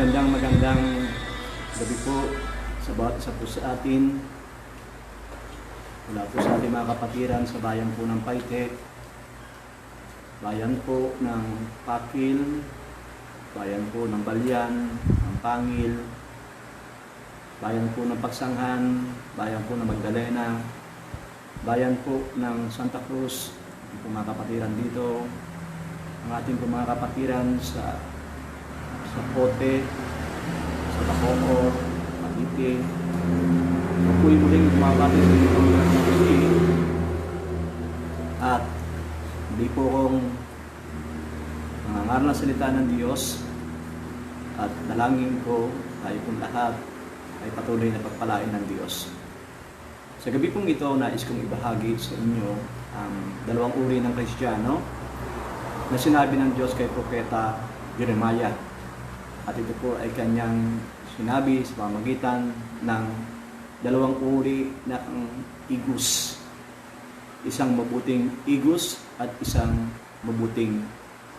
Magandang gabi po sa bawat isa po sa atin. Mula po sa ating mga kapatiran sa bayan po ng Paite, bayan po ng Pakil, bayan po ng Balyan, ng Pangil, bayan po ng Pagsanghan, bayan po ng Magdalena, bayan po ng Santa Cruz, po mga kapatiran dito, ang ating po mga kapatiran sa Pote, sa Bacoor, Cavite. Ito po yung muling kumapatid sa itong Cavite. At hindi po kong nangangaral na salita ng Diyos at dalangin ko tayo pong lahat ay patuloy na pagpalain ng Diyos. Sa gabi pong ito, nais kong ibahagi sa inyo ang dalawang uri ng Kristiyano na sinabi ng Diyos kay Propeta Jeremiah. At ito po ay kanyang sinabi sa pamamagitan ng dalawang uri na igus. Isang mabuting igus at isang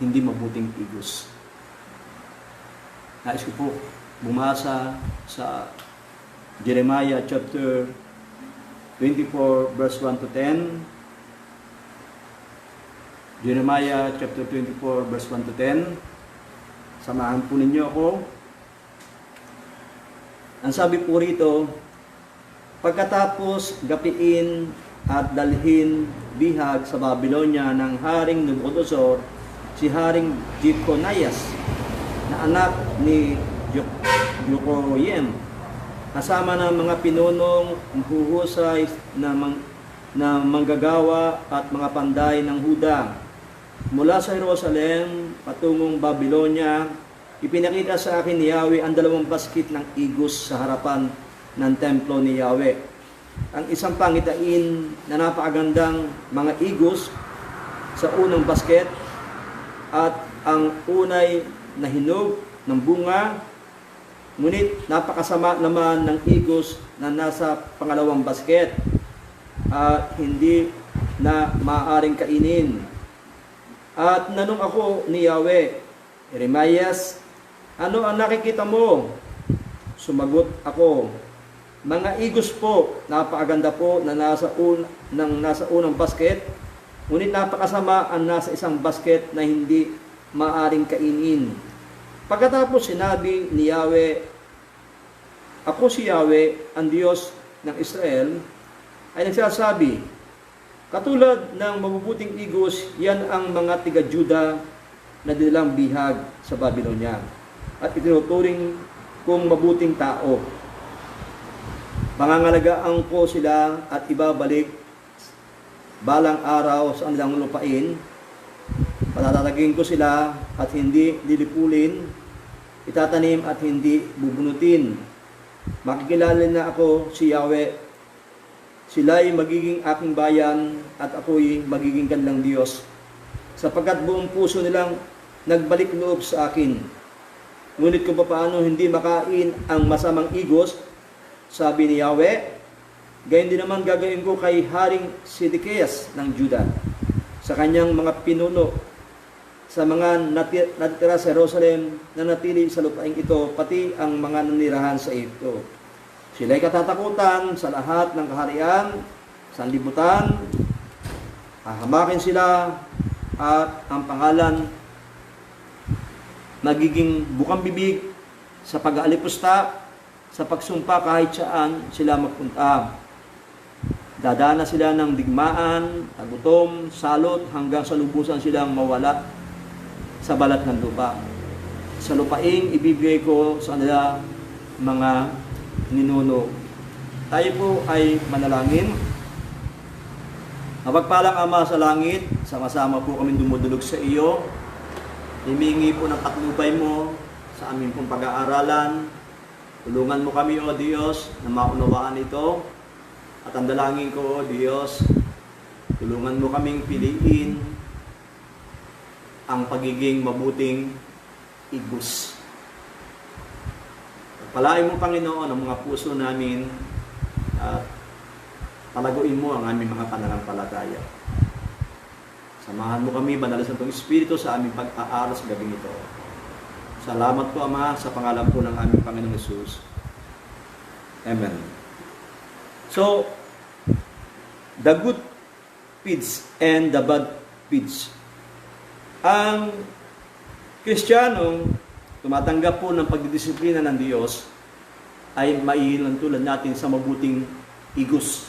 hindi mabuting igus. Nais ko po bumasa sa Jeremiah chapter 24 verse 1 to 10. Jeremiah chapter 24 verse 1 to 10. Samahan po ninyo ako. Ang sabi po rito, pagkatapos gapiin at dalhin bihag sa Babylonia ng Haring Nabucodonosor, si Haring Jeconias na anak ni Jehoiakim, kasama ng mga pinunong huhusay na manggagawa at mga panday ng Huda. Mula sa Jerusalem patungong Babylonia, ipinakita sa akin ni Yahweh ang dalawang basket ng igus sa harapan ng templo ni Yahweh. Ang isang pangitain na napakagandang mga igus sa unang basket at ang unay na hinog ng bunga, ngunit napakasama naman ng igus na nasa pangalawang basket at hindi na maaaring kainin. At nanong ako ni Yahweh, Jeremias, ano ang nakikita mo? Sumagot ako, mga igus po, napakaganda po na nasa unang basket, ngunit napakasama ang nasa isang basket na hindi maaring kainin. Pagkatapos sinabi ni Yahweh, ako si Yahweh, ang Diyos ng Israel, ay nagsasabi, katulad ng mabubuting igus, yan ang mga tiga-Juda na dinilang bihag sa Babylonia. At itinuturing kong mabuting tao. Pangangalagaan ko sila at ibabalik balang araw sa kanilang lupain. Patatatagin ko sila at hindi lilipulin. Itatanim at hindi bubunutin. Makikilala na ako si Yahweh. Sila'y magiging aking bayan at ako'y magiging kanilang Diyos, sapagkat buong puso nilang nagbalik loob sa akin. Ngunit kung paano hindi makain ang masamang igos, sabi ni Yahweh, gayon din naman gagawin ko kay Haring Sedekias ng Juda, sa kanyang mga pinuno, sa mga natitira sa Jerusalem na natili sa lupaing ito, pati ang mga nanirahan sa ito. Sila'y katatakutan sa lahat ng kaharian, sanlibutan, hahamakin sila at ang pangalan magiging bukang bibig sa pag-aalipusta, sa pagsumpa kahit saan sila magpunta. Dadana sila ng digmaan, tagutom, salot, hanggang sa lubusan silang mawala sa balat ng lupa. Sa lupaing ibibigay ko sa kanila mga ninuno. Tayo po ay manalangin. Mapagpalang Ama sa langit, sama-sama po kami dumudulog sa iyo. Himingi po ng patnubay mo sa aming pong pag-aaralan. Tulungan mo kami, O Diyos, na maunawaan ito. At ang dalangin ko, O Diyos, tulungan mo kaming piliin ang pagiging mabuting igus. Palain mo, Panginoon, ang mga puso namin at palaguin mo ang aming mga pananampalataya. Samahan mo kami, Banal na Santong Espiritu, sa aming pag-aaral sa gabing ito. Salamat po, Ama, sa pangalan po ng aming Panginoong Hesus. Amen. So, the good pigs and the bad pigs. Ang Kristiyanong tumatanggap po ng pagdidisiplina ng Diyos ay maihilan tulad natin sa mabuting igos.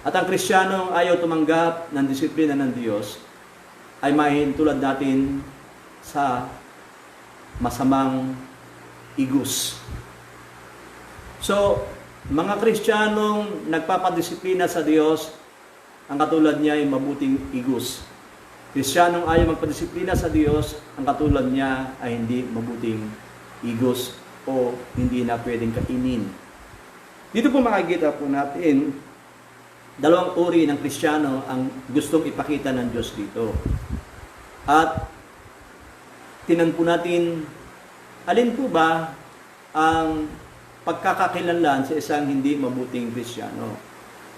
At ang Kristiyanong ayaw tumanggap ng disiplina ng Diyos ay maihilan tulad natin sa masamang igos. So, mga Kristiyanong nagpapadisiplina sa Diyos, ang katulad niya ay mabuting igos. Kristiyanong ayaw magpadisiplina sa Diyos, ang katulad niya ay hindi mabuting igos o hindi na pwedeng kainin. Dito po makikita po natin, dalawang uri ng Kristiyano ang gustong ipakita ng Diyos dito. At tinan po natin, alin po ba ang pagkakakilanlan sa isang hindi mabuting Kristiyano?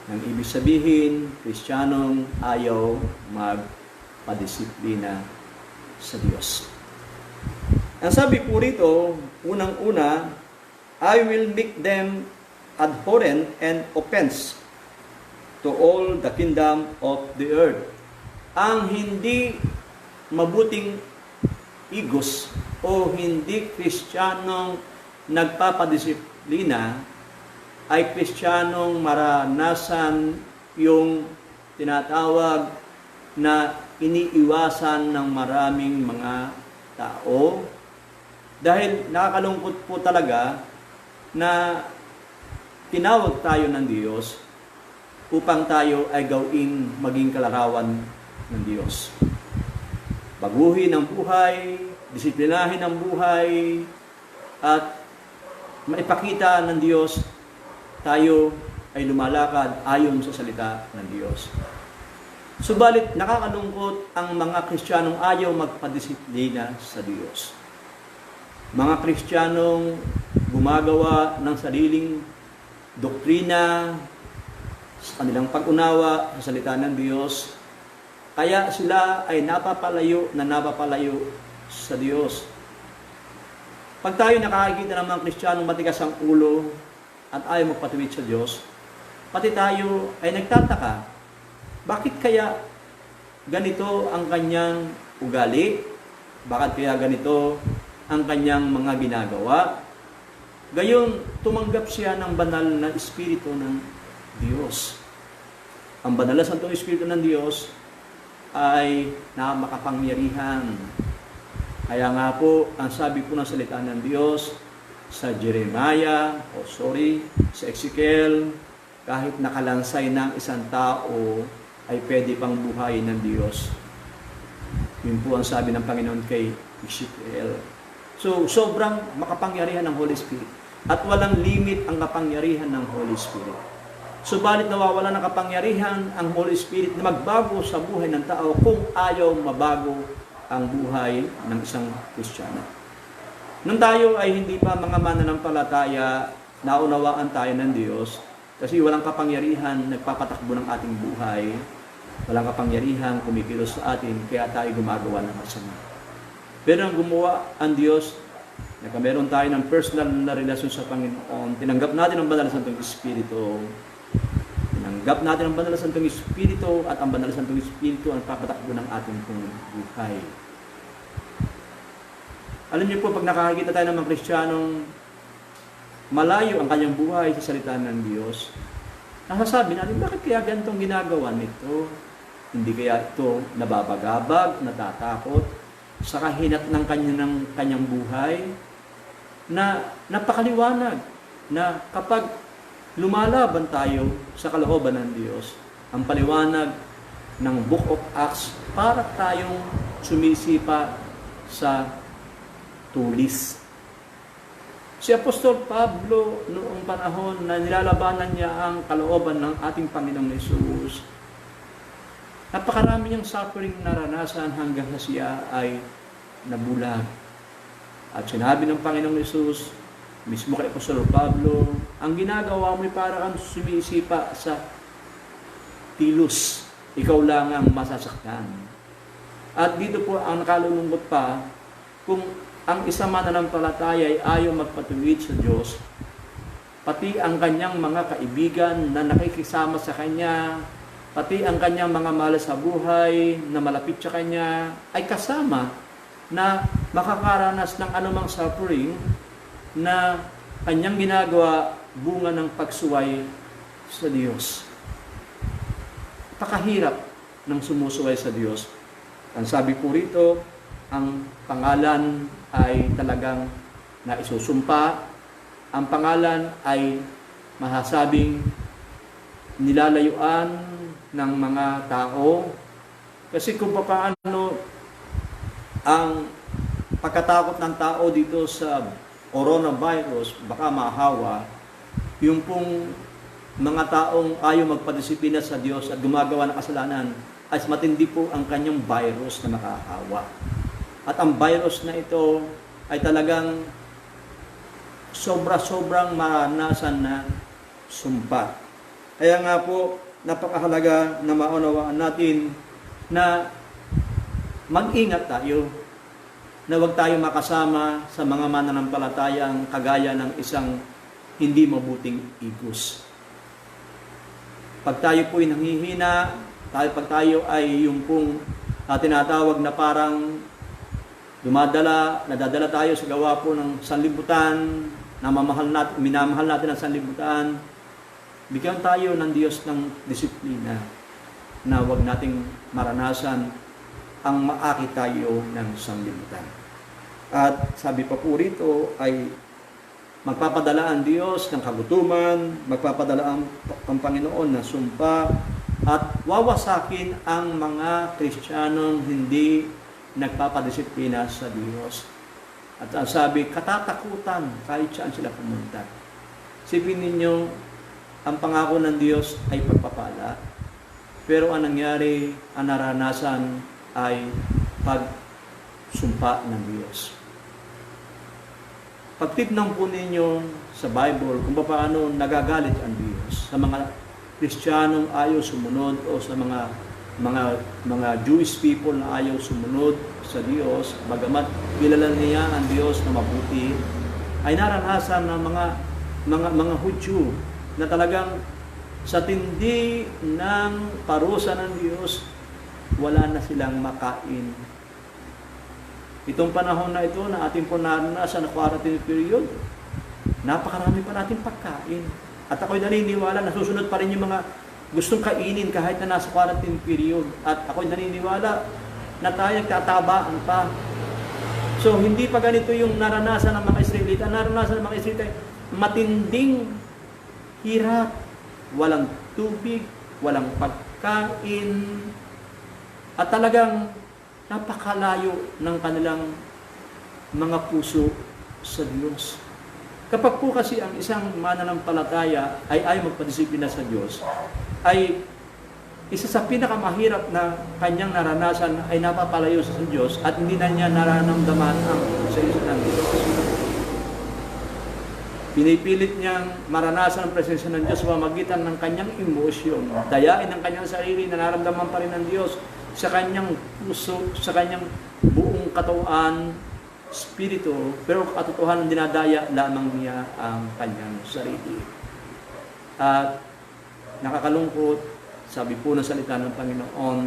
Ang ibig sabihin, Kristiyanong ayaw magpadisiplina sa Diyos. Ang sabi po rito, unang-una, I will make them abhorrent and offense to all the kingdom of the earth. Ang hindi mabuting igos o hindi Kristiyanong nagpapadisiplina ay Kristiyanong maranasan yung tinatawag na iniiwasan ng maraming mga tao. Dahil nakakalungkot po talaga na tinawag tayo ng Diyos upang tayo ay gawing maging kalarawan ng Diyos. Baguhin ang buhay, disiplinahin ang buhay, at maipakita ng Diyos tayo ay lumalakad ayon sa salita ng Diyos. Subalit nakakalungkot ang mga Kristiyanong ayaw magpadisiplina sa Diyos. Mga Kristiyanong gumagawa ng sariling doktrina sa kanilang pag-unawa sa salita ng Diyos, kaya sila ay napapalayo sa Diyos. Pag tayo nakakikita ng mga Kristiyanong matigas ang ulo at ayaw magpatuwid sa Diyos, pati tayo ay nagtataka, bakit kaya ganito ang kanyang ugali? Bakit kaya ganito ang kanyang mga ginagawa? Gayong tumanggap siya ng banal na Espiritu ng Diyos. Ang banal na Santong Espiritu ng Diyos ay makapangyarihan. Kaya nga po, ang sabi po ng salita ng Diyos sa sa Ezekiel, kahit nakalansay ng isang tao, ay pwede pang buhayin ng Diyos. Yun po ang sabi ng Panginoon kay Ezekiel. So, sobrang makapangyarihan ng Holy Spirit. At walang limit ang kapangyarihan ng Holy Spirit. Subalit nawawala ng kapangyarihan ang Holy Spirit na magbago sa buhay ng tao kung ayaw mabago ang buhay ng isang Kristiyano. Nung tayo ay hindi pa mga mananampalataya, naunawaan tayo ng Diyos kasi walang kapangyarihan nagpapatakbo ng ating buhay, walang kapangyarihan kumikilos sa atin, kaya tayo gumagawa ng masama. Pero ang gumawa ang Diyos, nagkameron tayo ng personal na relasyon sa Panginoon, tinanggap natin ang Banal na Santong Espiritu, tinanggap natin ang Banal na Santong Espiritu, at ang Banal na Santong Espiritu ang papatakbo ng ating buhay. Alam niyo po, pag nakakita tayo ng mga Kristiyanong malayo ang kanyang buhay sa salita ng Diyos, nasasabi natin, bakit kaya ganitong ginagawa nito? Hindi kaya ito nababagabag, natatakot sa kahinat ng kanyang buhay, na napakaliwanag na kapag lumalaban tayo sa kalooban ng Diyos, ang paliwanag ng Book of Acts, para tayong sumisipa sa tulis. Si Apostol Pablo, noong panahon na nilalabanan niya ang kalooban ng ating Panginoong Hesus, napakarami niyang suffering naranasan hanggang sa siya ay nabulag. At sinabi ng Panginoong Hesus, mismo kay Apostol Pablo, ang ginagawa mo ay para kang sumisipa sa tilos. Ikaw lang ang masasaktan. At dito po ang nakalulungkot pa, kung ang isang mananampalataya ay ayaw magpatuwid sa Diyos, pati ang kanyang mga kaibigan na nakikisama sa kanya, pati ang kanyang mga mahal sa buhay na malapit sa kanya, ay kasama na makakaranas ng anumang suffering na kanyang ginagawa bunga ng pagsuway sa Diyos. Pakahirap ng sumusuway sa Diyos. Ang sabi po rito, ang pangalan ay talagang naisusumpa. Ang pangalan ay mahasabing nilalayuan ng mga tao. Kasi kung paano ang pagkatakot ng tao dito sa coronavirus, baka mahawa, yung pong mga taong ayaw magpadisiplina sa Diyos at gumagawa ng kasalanan, ay matindi po ang kanyang virus na makahawa. At ang virus na ito ay talagang sobrang maranasan na sumpa. Kaya nga po, napakahalaga na maunawaan natin na mag-ingat tayo, na huwag tayo makasama sa mga mananampalatayang kagaya ng isang hindi mabuting igos. Pag tayo po'y nanghihina, pag tayo ay yung pong tinatawag na parang nadadala tayo sa gawa po ng sanlibutan, minamahal natin ang sanlibutan, bigyan tayo ng Diyos ng disiplina na huwag nating maranasan ang maakit tayo ng sanlibutan. At sabi pa po rito ay magpapadala ang Diyos ng kagutuman, magpapadala ang Panginoon ng sumpa, at wawasakin ang mga Kristiyanong hindi nagpapadisiplina sa Diyos. At ang sabi, katatakutan kahit saan sila pumunta. Sipin ninyo, ang pangako ng Diyos ay pagpapala, pero ang nangyari, ang naranasan ay pagsumpa ng Diyos. Pagtignan po ninyo sa Bible kung paano nagagalit ang Diyos sa mga Kristiyanong ayaw sumunod o sa mga Jewish people na ayaw sumunod sa Diyos, bagamat kilala niya ang Diyos na mabuti, ay naranasan ng mga Hudyo na talagang sa tindi ng parusa ng Diyos, wala na silang makain. Itong panahon na ito na ating po naranasan na quarantine period, napakarami pa natin pagkain. At ako'y naniniwala, nasusunod pa rin yung mga gustong kainin kahit na nasa quarantine period. At ako'y naniniwala na tayo nagtatabaan pa. So, hindi pa ganito yung naranasan ng mga Israelita. Naranasan ng mga Israelita, matinding hirap, walang tubig, walang pagkain, at talagang napakalayo ng kanilang mga puso sa Diyos. Kapag po kasi ang isang mananampalataya ay ayaw magpadisiplina sa Diyos, ay isa sa pinakamahirap na kanyang naranasan ay napapalayo sa Diyos at hindi na niya nararamdaman ang presensya ng Diyos. Pinipilit niyang maranasan ang presensya ng Diyos sa pamamagitan ng kanyang emosyon, dayain ng kanyang sarili na nararamdaman pa rin ng Diyos sa kanyang puso, sa kanyang buong katawan, spirito, pero katotohanan dinadaya lamang niya ang kanyang sarili. At nakakalungkot, sabi po ng salita ng Panginoon,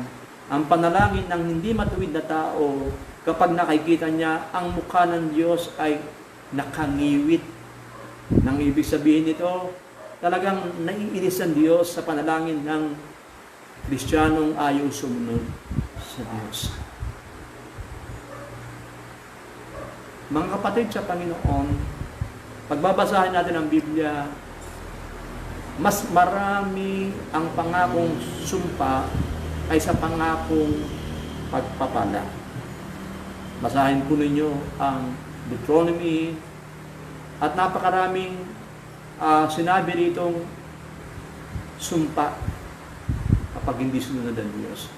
ang panalangin ng hindi matuwid na tao, kapag nakikita niya ang mukha ng Diyos ay nakangiwit. Nang ibig sabihin nito, talagang naiinis ang Diyos sa panalangin ng Kristiyanong ayaw sumunod sa Diyos. Mga kapatid sa Panginoon, pagbabasahin natin ang Biblia, mas marami ang pangakong sumpa kaysa pangakong pagpapala. Basahin po ninyo ang Deuteronomy at napakaraming sinabi ditong sumpa kapag hindi sunod ang Diyos.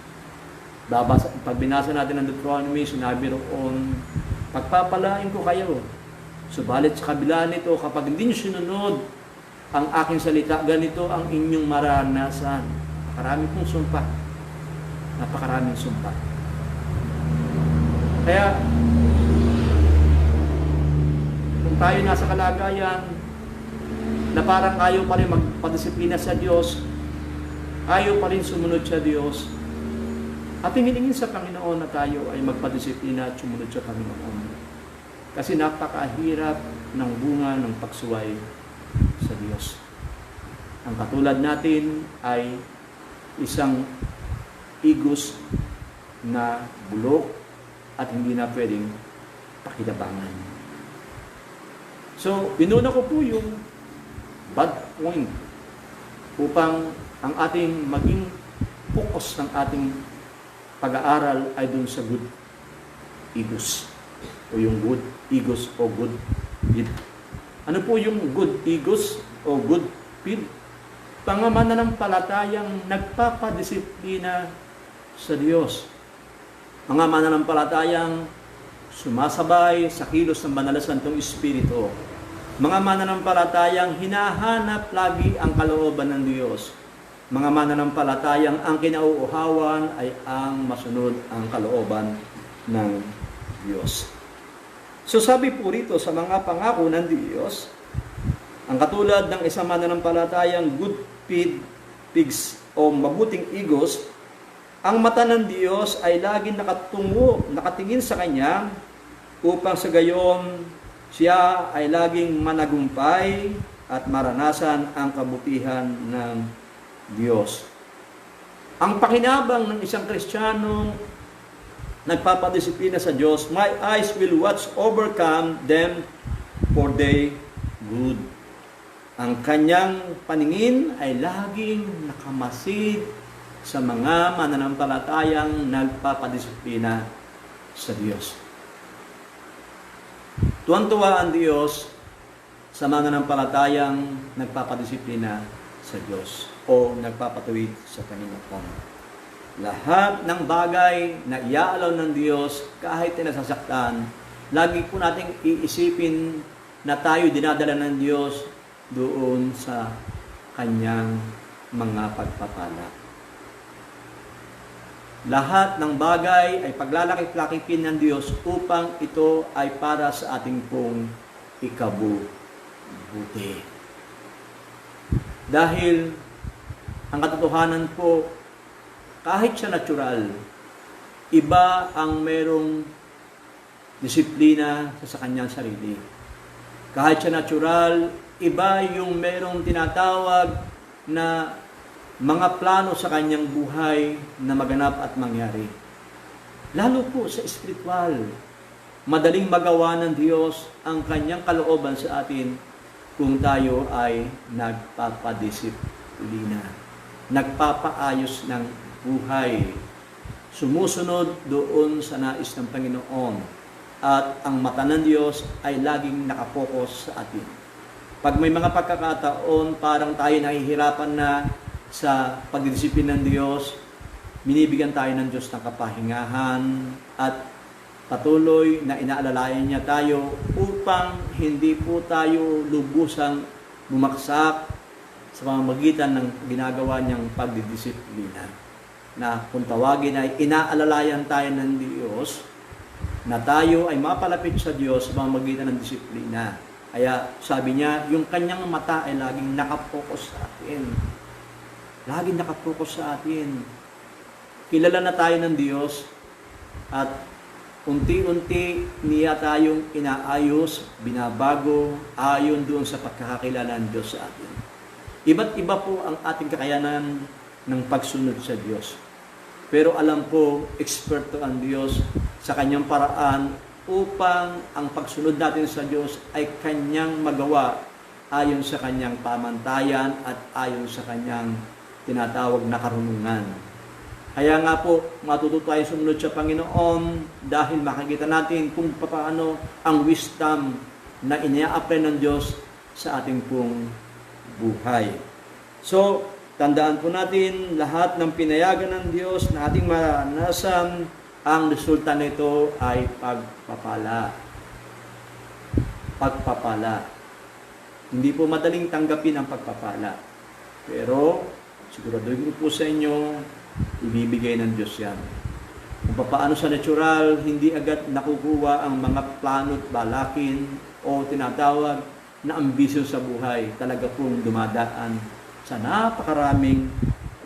Pag binasa natin ang Deuteronomy, sinabi roon, pagpapalain ko kayo. Subalit sa kabila nito, kapag hindi nyo sinunod ang aking salita, ganito ang inyong maranasan. Napakarami pong sumpa. Napakaraming sumpa. Kaya, tayo nasa kalagayan na parang ayaw pa rin magpadisiplina sa Diyos, ayaw pa rin sumunod sa Diyos, at hingin sa Panginoon na tayo ay magpadisiplina at sumunod sa Panginoon. Kasi napakahirap ng bunga ng pagsuway sa Diyos. Ang katulad natin ay isang igos na bulok at hindi na pwedeng pakilabangan. So, inuna ko po yung bad point upang ang ating maging focus ng ating pag-aaral ay dun sa good egos o yung good egos o good feed. Ano po yung good egos o good feed? Pangamananampalatayang nagpapadisiplina sa Diyos. Mga mananampalatayang sumasabay sa kilos ng Banal na Santong Espiritu. Mga mananampalatayang hinahanap lagi ang kalooban ng Diyos. Mga mananampalatayang ang kinauuhawan ay ang masunod ang kalooban ng Diyos. So sabi po rito sa mga pangako ng Diyos, ang katulad ng isang mananampalatayang good pigs o mabuting igos, ang mata ng Diyos ay laging nakatingin sa Kanya upang sa gayon siya ay laging managumpay at maranasan ang kabutihan ng Diyos. Ang pakinabang ng isang Kristiyanong nagpapadisiplina sa Diyos, my eyes will watch overcome them for their good. Ang kanyang paningin ay laging nakamasid sa mga mananampalatayang nagpapadisiplina sa Diyos. Tuwang-tuwa ang Diyos sa mananampalatayang nagpapadisiplina sa Diyos o nagpapatuwid sa Panginoon. Lahat ng bagay na iaalaw ng Diyos kahit na nasasaktan, lagi po nating iisipin na tayo dinadala ng Diyos doon sa Kanyang mga pagpapala. Lahat ng bagay ay paglalakip-lakikin ng Diyos upang ito ay para sa ating pong ikabubuti. Dahil ang katotohanan po, kahit siya natural, iba ang merong disiplina sa kanyang sarili. Kahit siya natural, iba yung merong tinatawag na mga plano sa kanyang buhay na maganap at mangyari. Lalo po sa espiritual, madaling magawa ng Diyos ang kanyang kalooban sa atin kung tayo ay nagpapadisiplina, nagpapaayos ng buhay, sumusunod doon sa nais ng Panginoon, at ang mata ng Diyos ay laging nakapokus sa atin. Pag may mga pagkakataon, parang tayo nahihirapan na sa pagdisiplina ng Diyos, binibigyan tayo ng Diyos ng kapahingahan at patuloy na inaalalayan niya tayo upang hindi po tayo lubusang bumaksak sa pamamagitan ng ginagawa niyang pagdidisiplina. Na kung tawagin ay inaalalayan tayo ng Diyos na tayo ay mapalapit sa Diyos sa pamamagitan ng disiplina. Kaya sabi niya, yung kanyang mata ay laging nakapokus sa atin. Laging nakapokus sa atin. Kilala na tayo ng Diyos at unti-unti niya tayong inaayos, binabago, ayon doon sa pagkakakilala ng Diyos sa atin. Iba't iba po ang ating kakayanan ng pagsunod sa Diyos. Pero alam ko, eksperto ang Diyos sa kanyang paraan upang ang pagsunod natin sa Diyos ay kanyang magawa ayon sa kanyang pamantayan at ayon sa kanyang tinatawag na karunungan. Kaya nga po, matututo tayo sumunod sa Panginoon dahil makikita natin kung paano ang wisdom na ina-apply ng Diyos sa ating pong buhay. So, tandaan po natin, lahat ng pinayagan ng Diyos na ating maranasan, ang resulta nito ay pagpapala. Pagpapala. Hindi po madaling tanggapin ang pagpapala. Pero, siguraduhin ko po sa inyo, ibibigay ng Diyos yan. Kung paano sa natural, hindi agad nakukuha ang mga plano at balakin o tinatawag na ambisyon sa buhay, talaga pong dumadaan sa napakaraming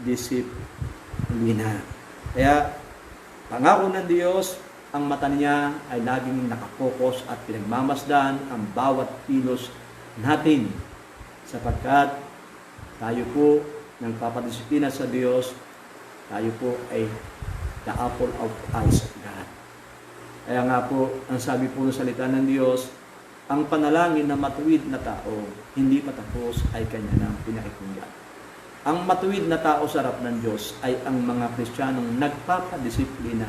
disiplina. Kaya, pangako ng Diyos, ang mata niya ay laging nakapokus at pinagmamasdan ang bawat kilos natin, sapagkat tayo po nagpapadisiplina sa Diyos, tayo po ay the apple of eyes of God. Kaya nga po, ang sabi po ng salita ng Diyos, ang panalangin ng matuwid na tao, hindi patapos ay kanya nang pinakikinggan. Ang matuwid na tao sa harap ng Diyos ay ang mga Kristiyanong nagpapadisiplina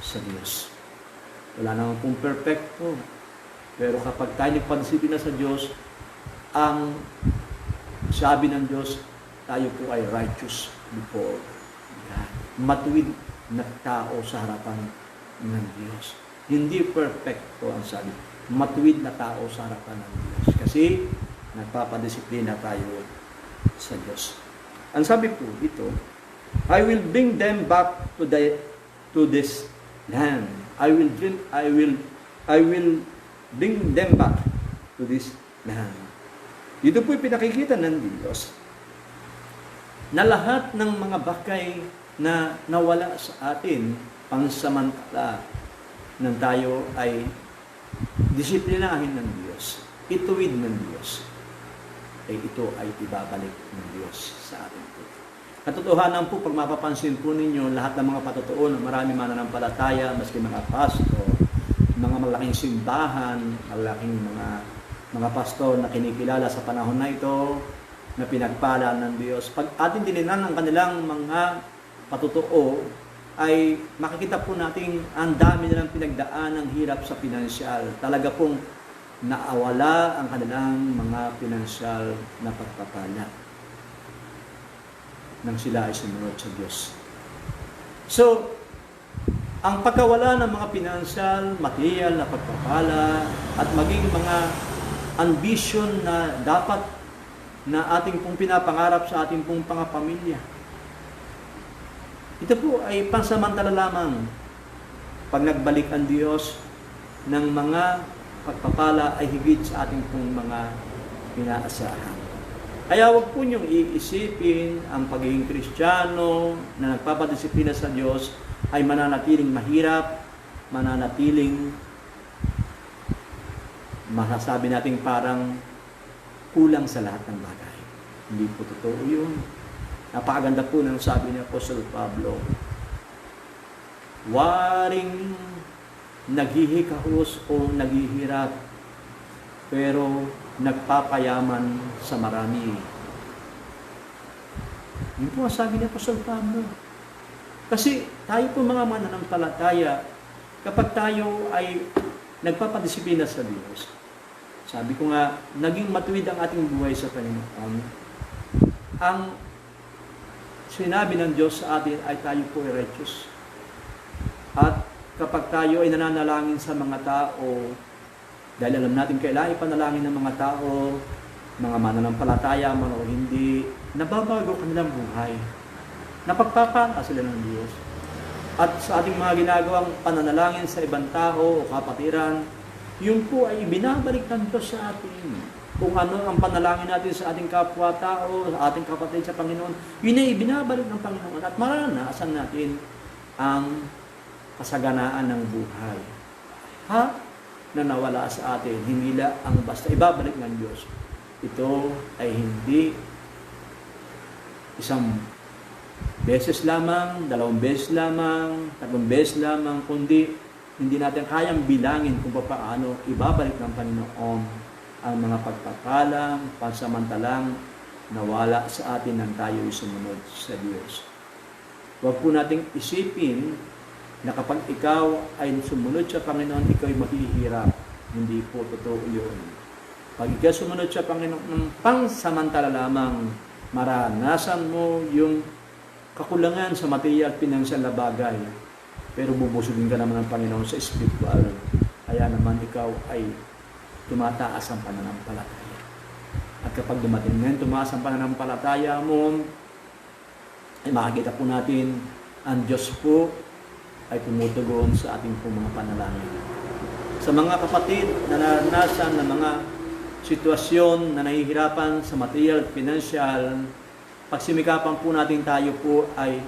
sa Diyos. Wala naman pong perfecto. Pero kapag tayo nagpadisiplina sa Diyos, ang sabi ng Diyos, tayo po ay righteous before God. Matuwid na tao sa harapan ng Diyos. Hindi perfecto ang sabi. Matuwid na tao sa harapan ng Diyos. Kasi nagpapadisiplina tayo sa Diyos. Ang sabi po dito, I will bring them back to this land. I will bring them back to this land. Dito po pinakikita ng Diyos na lahat ng mga bagay na nawala sa atin pansamantala nang tayo ay disiplinahin ng Diyos, ituwid ng Diyos, ay ito ay ibabalik ng Diyos sa atin po. Katotohanan po, pag mapapansin po ninyo, lahat ng mga patutuon, marami mananampalataya, maski mga pastor, mga malaking simbahan, malaking mga pastor na kinikilala sa panahon na ito, na pinagpala ng Diyos. Pag atin tinignan ang kanilang mga patutuo, ay makikita po natin ang dami nilang pinagdaan ng hirap sa pinansyal. Talaga pong naawala ang kanilang mga pinansyal na pagpapala nang sila ay sumunod sa Diyos. So, ang pagkawala ng mga pinansyal, material na pagpapala, at maging mga ambition na dapat na ating pong pinapangarap sa ating pong pamilya. Ito po ay pansamantala lamang. Pag nagbalik ang Diyos ng mga pagpapala ay higit sa ating pong mga inaasahan. Kaya huwag po niyong iisipin ang pagiging Kristiyano na nagpapadisiplina sa Diyos ay mananatiling mahirap, mananatiling masasabi natin parang kulang sa lahat ng bagay. Hindi po totoo yun. Napakaganda po ng sabi ni Apostol Pablo. Waring naghihikahos o naghihirap, pero nagpapayaman sa marami. Yun po ang sabi ni Apostol Pablo. Kasi tayo po mga mananampalataya, kapag tayo ay nagpapadisiplina sa Diyos, sabi ko nga, naging matuwid ang ating buhay sa Panginoon. Ang sinabi ng Diyos sa atin ay tayo po ay righteous. At kapag tayo ay nananalangin sa mga tao, dahil alam natin kailangan ipanalangin ng mga tao, mga mananampalataya man o hindi, nababago kanilang buhay. Napagpapala sila ng Diyos. At sa ating mga ginagawang pananalangin sa ibang tao o kapatiran, yun po ay ibinabalik ng Diyos sa atin. Kung ano ang panalangin natin sa ating kapwa-tao, sa ating kapatid sa Panginoon, yun ay ibinabalik ng Panginoon at maranasan natin ang kasaganaan ng buhay. Na nawala sa atin, hindi lang ang basta ibabalik ng Diyos. Ito ay hindi isang beses lamang, 2 beses lamang, 3 beses lamang, kundi hindi natin kayang bilangin kung paano ibabalik ng Panginoon ang mga pagpapalang, pansamantalang nawala sa atin nang tayo'y sumunod sa Diyos. Huwag po nating isipin na kapag ikaw ay sumunod sa Panginoon, ikaw ay mahihirap. Hindi po totoo yun. Pag ikaw sumunod sa Panginoon ng pangsamantala lamang, maranasan mo yung kakulangan sa material pinansyal na bagay. Pero bubusugin ka naman ng Panginoon sa spiritual. Kaya naman ikaw ay tumataas ang pananampalataya. At kapag dumating ngayon, tumaas ang pananampalataya mo, ay makikita po natin, ang Diyos po ay tumutugon sa ating po mga panalangin. Sa mga kapatid na naranasan ng mga sitwasyon na nahihirapan sa material at financial, pagsimikapan po natin tayo po ay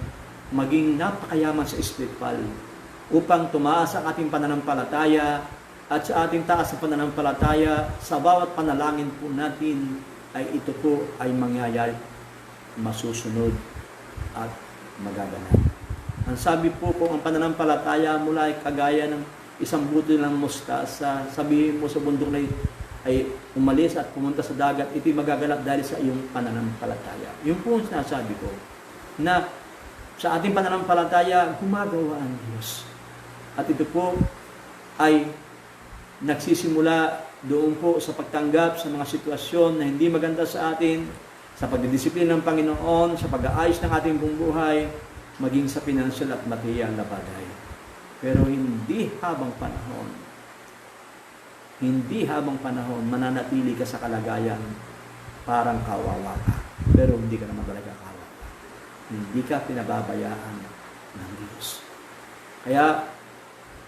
maging napakayaman sa spiritual upang tumaas ang ating pananampalataya at sa ating taas ng pananampalataya, sa bawat panalangin po natin ay ito po ay mangyayari, masusunod at magaganap. Ang sabi po kung ang pananampalataya mula ay kagaya ng isang butil ng mustasa, sabihin mo sa bundok na ay umalis at pumunta sa dagat, ito'y magaganap dahil sa iyong pananampalataya. Yun po ang sinasabi ko, na sa ating pananampalataya, gumagawa ang Diyos. At ito po ay nagsisimula doon po sa pagtanggap sa mga sitwasyon na hindi maganda sa atin, sa pagdidisiplina ng Panginoon, sa pag-aayos ng ating buhay, maging sa financial at material na bagay. Pero hindi habang panahon, mananatili ka sa kalagayan parang kawawa ka. Pero hindi ka naman talaga kawawa. Hindi ka pinababayaan ng Diyos. Kaya,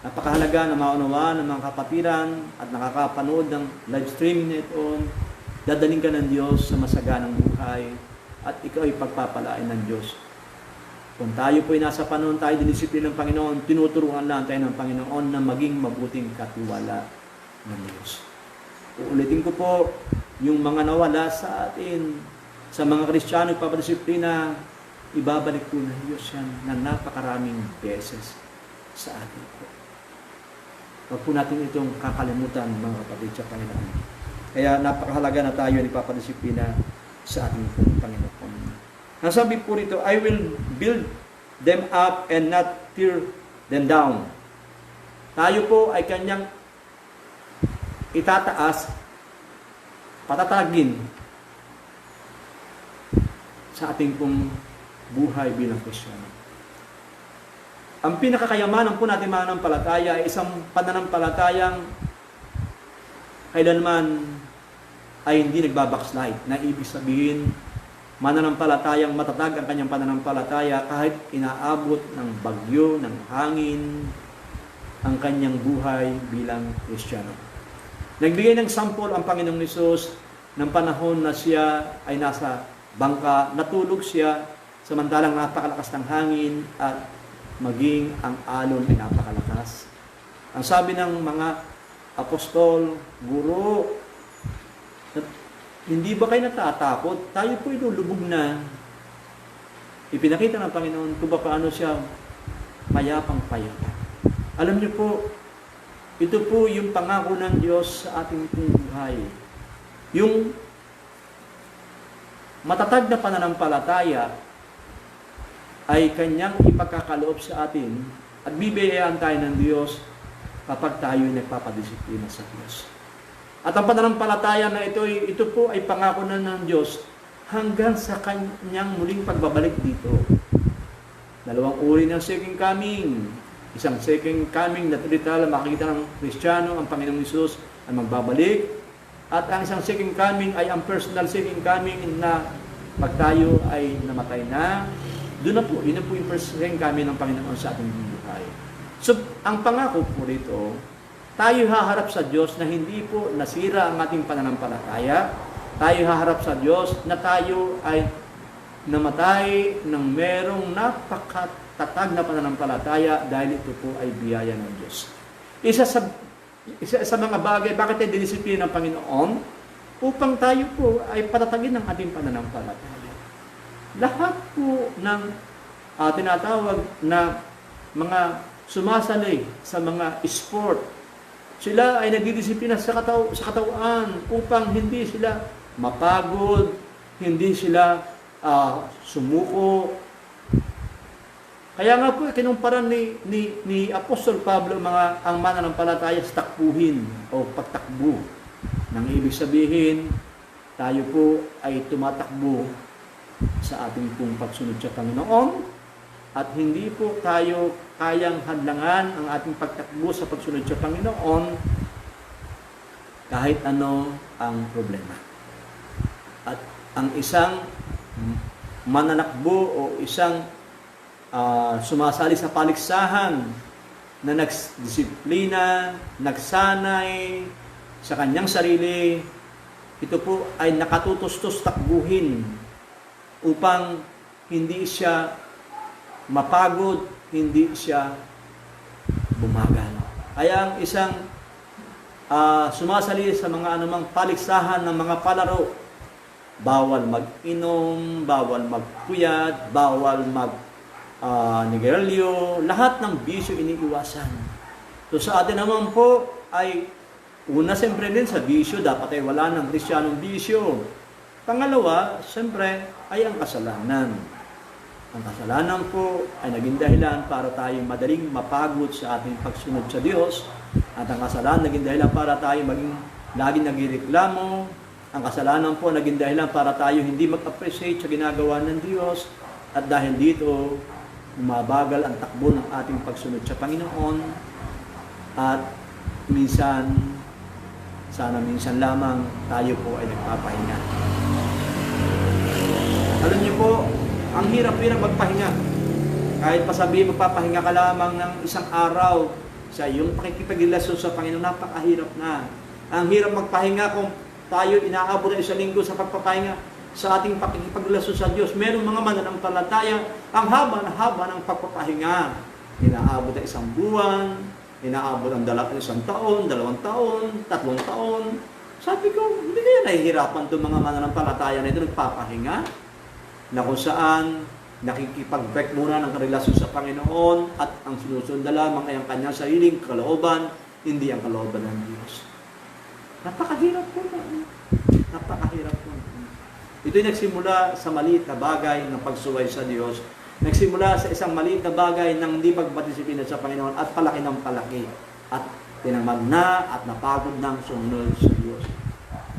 napakahalaga na maunawaan ng mga kapatiran at nakakapanood ng live streaming na ito, dadaling ka ng Diyos sa masaganang buhay at ikaw ay pagpapalain ng Diyos. Kung tayo po ay nasa panahon tayo dinisiplina ng Panginoon, tinuturuan lang tayo ng Panginoon na maging mabuting katiwala ng Diyos. Uulitin ko po, yung mga nawala sa atin, sa mga Kristiyano papadisiplina, ibabalik po ng Diyos yan na napakaraming beses sa atin po. Huwag po natin itong kakalimutan, mga kapatid sa Panginoon. Kaya napakahalaga na tayo ay papadisiplina sa ating Panginoon. Nasabi po rito, I will build them up and not tear them down. Tayo po ay kanyang itataas, patatagin sa ating pong buhay bilang Kristiyano. Ang pinakakayamanan po natin mananampalataya ay isang pananampalatayang kailanman ay hindi nagbabackslide, na ibig sabihin mananampalatayang matatag ang kanyang pananampalataya kahit inaabot ng bagyo, ng hangin, ang kanyang buhay bilang Kristiyano. Nagbigay ng sample ang Panginoong Hesus ng panahon na siya ay nasa bangka, natulog siya samantalang napakalakas ng hangin at maging ang alon ay napakalakas. Ang sabi ng mga apostol, Guro, hindi ba kayo natatakot? Tayo po ilulubog na. Ipinakita ng Panginoon kung paano siya payapang-payapa. Alam niyo po, ito po yung pangako ng Diyos sa ating buhay. Yung matatag na pananampalataya ay kanyang ipagkakaloob sa atin at bibiyayaan tayo ng Diyos kapag tayo nagpapadisiplina sa Diyos. At ang pananampalataya na ito po ay pangako na ng Diyos hanggang sa kanyang muling pagbabalik dito. Dalawang uri ng second coming. Isang second coming na literal makikita ng Kristiyano, ang Panginoong Hesus ay magbabalik. At ang isang second coming ay ang personal second coming na pag tayo ay namatay na, doon na po, yun na po yung second coming ng Panginoon sa ating buhay. So, ang pangako po rito, tayo haharap sa Diyos na hindi po nasira ang ating pananampalataya. Tayo haharap sa Diyos na tayo ay namatay ng merong napakatatag na pananampalataya dahil ito po ay biyaya ng Diyos. Isa sa mga bagay, bakit tayo dinisiplina ng Panginoon? Upang tayo po ay patatagin ng ating pananampalataya. Lahat po ng tinatawag na mga sumasali sa mga sport, sila ay nagdidisiplina sa katawan upang hindi sila mapagod, hindi sila sumuko. Kaya nga po, kinumpara ni Apostol Pablo ang mananampalataya sa takbuhin o pagtakbo. Nang ibig sabihin, tayo po ay tumatakbo sa ating pong pagsunod sa Panginoon at hindi po tayo kayang hadlangan ang ating pagtakbo sa pagsunod sa Panginoon kahit ano ang problema. At ang isang mananakbo o isang sumasali sa paligsahan na nagdisiplina, nagsanay sa kanyang sarili, ito po ay nakatutustos takbuhin upang hindi siya mapagod, hindi siya bumagal. Kaya ang isang sumasali sa mga anumang paligsahan ng mga palaro, bawal mag-inom, bawal magpuyat, bawal nigerelyo, lahat ng bisyo iniiwasan. So sa atin naman po ay una siyempre din sa bisyo, dapat ay wala ng Kristiyanong bisyo. Pangalawa, siyempre ay ang kasalanan. Ang kasalanan po ay naging dahilan para tayo madaling mapagod sa ating pagsunod sa Diyos. At ang kasalanan naging dahilan para tayo maging laging nagreklamo. Ang kasalanan po naging dahilan para tayo hindi mag-appreciate sa ginagawa ng Diyos. At dahil dito, umabagal ang takbo ng ating pagsunod sa Panginoon. At minsan, sana minsan lamang tayo po ay nagpapahinga. Alam niyo po, ang hirap-hirap magpahinga. Kahit pasabihin magpapahinga ka lamang ng isang araw sa iyong pakikipagrelasyon sa Panginoon, napakahirap na. Ang hirap magpahinga kung tayo inaabot ng isang linggo sa pagpapahinga sa ating pakikipagrelasyon sa Diyos. Merong mga mananampalataya, ang haba ng pagpapahinga. Inaabot ng isang buwan, inaabot ang isang taon, 2 taon, 3 taon. Sabi ko, hindi kaya nahihirapan itong mga mananampalataya na ito nagpapahinga? Na kung saan nakikipag-break muna ng relasyon sa Panginoon at ang sinusunod na lamang ay ang kanyang sariling kalooban, hindi ang kalooban ng Diyos. Napakahirap po na. Napakahirap po. Ito'y nagsimula sa maliit na bagay ng pagsuway sa Diyos. Nagsimula sa isang maliit na bagay ng hindi pagpatisipina sa Panginoon at palaki ng palaki. At tinamad na at napagod ng sumunod sa Diyos.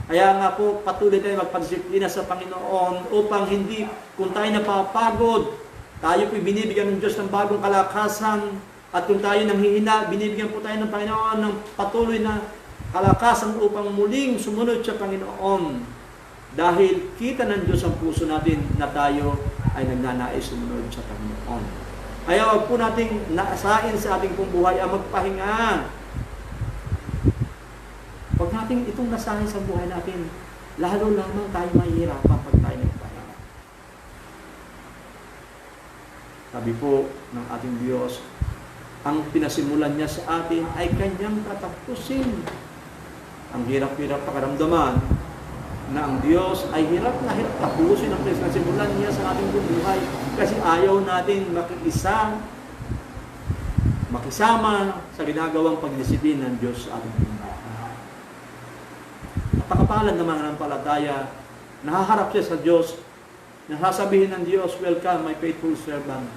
Kaya nga po, patuloy tayo magpadisiplina sa Panginoon upang hindi, kung tayo napapagod, tayo po binibigyan ng Diyos ng bagong kalakasan. At kung tayo nanghihina, binibigyan po tayo ng Panginoon ng patuloy na kalakasan upang muling sumunod sa Panginoon. Dahil kita ng Diyos ang puso natin na tayo ay nagnanais sumunod sa Panginoon. Kaya wag po nating naasain sa ating pong buhay ang magpahinga. Huwag natin itong nasahin sa buhay natin. Lalo lamang tayo mahihirapan pag tayo nagpahinga. Sabi po ng ating Diyos, ang pinasimulan niya sa atin ay kanyang tatapusin. Ang hirap-hirap pakaramdaman na ang Diyos ay hirap na hirap tapusin ang pinasimulan niya sa ating buhay kasi ayaw natin makisama sa ginagawang pagdisiplina ng Diyos sa ating buhay. Napakapalan naman ng palataya, nahaharap siya sa Diyos, nasasabihin ng Diyos, "Welcome, my faithful servant."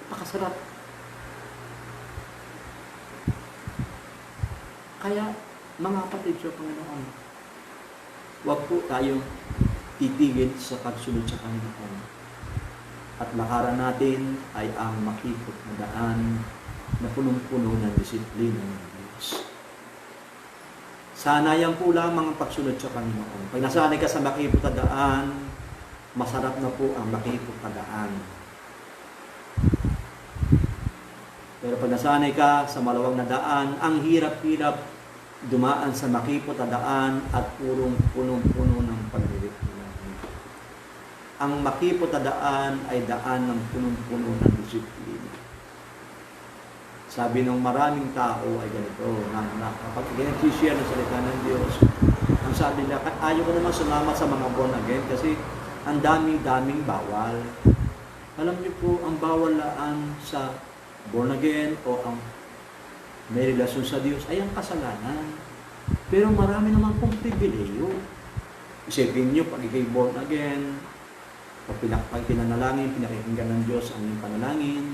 Napakasarap. Kaya, mga kapatid sa Panginoon, huwag po tayong titigil sa pagsunod sa Panginoon. At lakaran natin ay ang makikot na daan na punong-puno ng disiplina ng Diyos. Sanayan po lamang ang pagsunod sa Panginoon. Pag nasanay ka sa makikot na daan, masarap na po ang makikot na daan. Pero pag nasanay ka sa malawang na daan, ang hirap-hirap dumaan sa makipot na daan at punong-puno ng paglilipin. Ang makipot na daan ay daan ng punong-puno ng disiplina. Sabi ng maraming tao ay ganito, na kapag ginag-share ng salita ng Diyos, ang sabi nila, ayaw ko naman sumama sa mga born again kasi ang daming bawal. Alam niyo po, ang bawalaan sa born again o ang may relasyon sa Diyos ay ang kasalanan. Pero marami naman pong pribileyo. Isipin nyo, pag ikay born again, pag pinanalangin, pinakikinggan ng Diyos ang iyong panalangin,